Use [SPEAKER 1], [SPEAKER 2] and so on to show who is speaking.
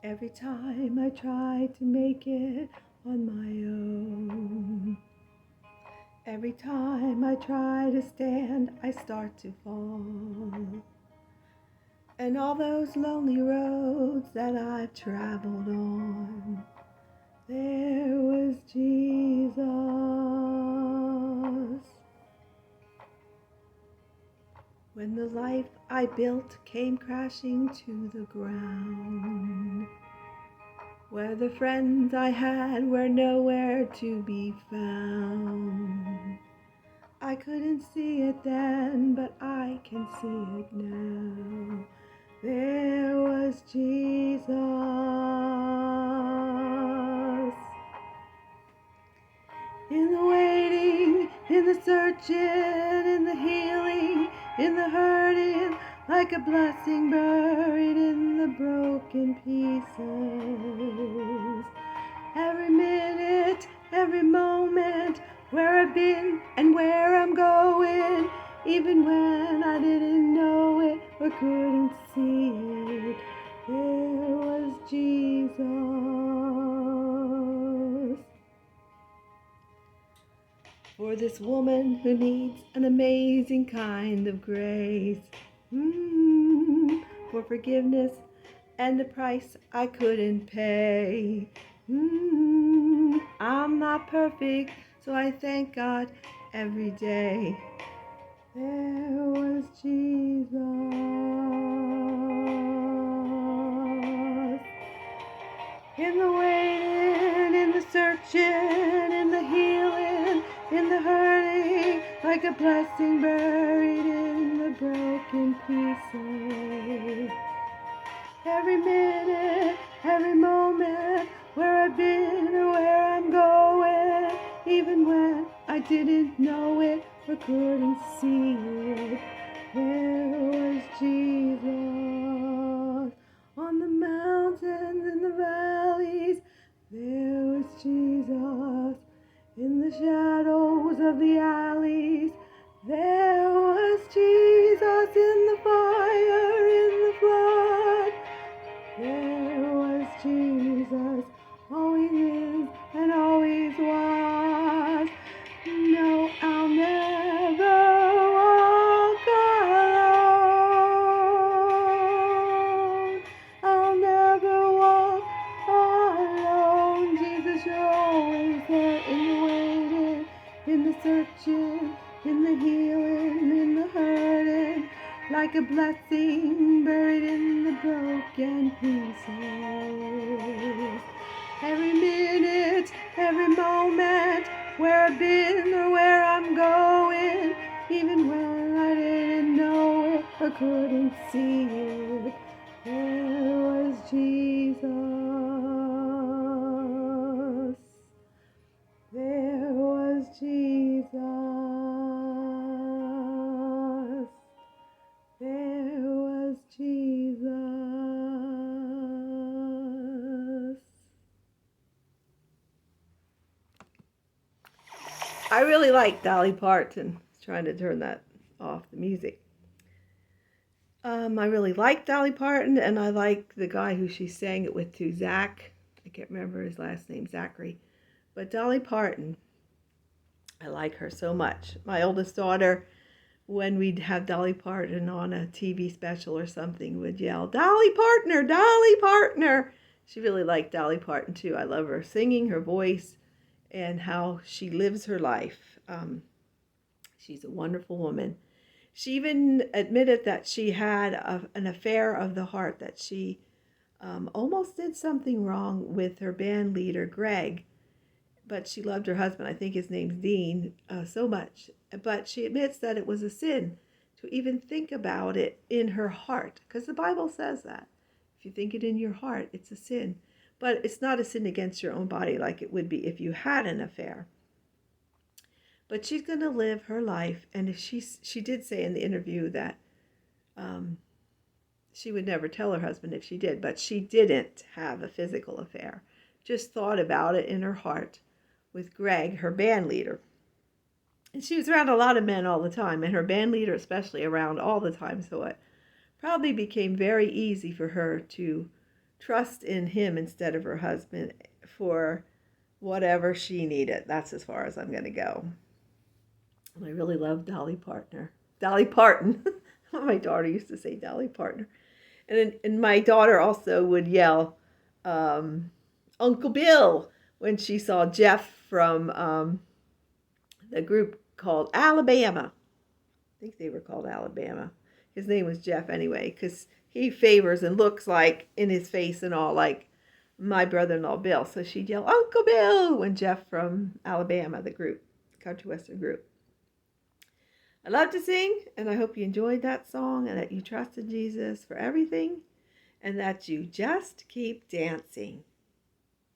[SPEAKER 1] Every time I try to make it on my own, every time I try to stand, I start to fall. And all those lonely roads that I've traveled on, there was Jesus. When the life I built came crashing to the ground, where the friends I had were nowhere to be found. I couldn't see it then, but I can see it now. There was Jesus. In the waiting, in the searching, in the healing, in the hurting, like a blessing buried in the broken pieces. Every minute, every moment, where I've been and where I'm going, even when I didn't know it or couldn't see it, there was Jesus. For this woman who needs an amazing kind of grace, for forgiveness and a price I couldn't pay. I'm not perfect, so I thank God every day. There was Jesus. In the waiting, in the searching, in the healing, in the hurting, like a blessing buried in the broken pieces. Every minute, every moment, where I've been or where I'm going, even when I didn't know it or couldn't see it, there was Jesus. On the mountains and the valleys, there was Jesus. In the shadows of the alleys, there was Jesus. In the fire, in the flood, there was Jesus. Always is and always was. No, I'll never walk alone. I'll never walk alone. Jesus, you're always there in the waiting, in the searching, in the healing, in the hurting, like a blessing buried in the broken pieces. Every minute, every moment, where I've been or where I'm going, even when I didn't know it or couldn't see it, there was Jesus. There was Jesus. There was Jesus. I really like Dolly Parton. I was trying to turn that off, the music. I really like Dolly Parton, and I like the guy who she sang it with too, Zach. I can't remember his last name, Zachary. But Dolly Parton, I like her so much. My oldest daughter, when we'd have Dolly Parton on a TV special or something, would yell, "Dolly Partner, Dolly Partner." She really liked Dolly Parton too. I love her singing, her voice, and how she lives her life. She's a wonderful woman. She even admitted that she had an affair of the heart, that she almost did something wrong with her band leader, Greg, but she loved her husband, I think his name's Dean, so much. But she admits that it was a sin to even think about it in her heart, because the Bible says that. If you think it in your heart, it's a sin. But it's not a sin against your own body like it would be if you had an affair. But she's going to live her life, and if she did say in the interview that she would never tell her husband if she did, but she didn't have a physical affair. Just thought about it in her heart with Greg, her band leader. And she was around a lot of men all the time, and her band leader especially around all the time, so it probably became very easy for her to trust in him instead of her husband for whatever she needed. That's as far as I'm going to go. And I really love Dolly Parton. Dolly Parton. My daughter used to say Dolly Parton. And my daughter also would yell, Uncle Bill, when she saw Jeff from the group called Alabama. I think they were called Alabama. His name was Jeff anyway, because he favors and looks like, in his face and all, like my brother-in-law Bill. So she'd yell, Uncle Bill, when Jeff from Alabama, the group, country western group. I love to sing, and I hope you enjoyed that song and that you trusted Jesus for everything and that you just keep dancing.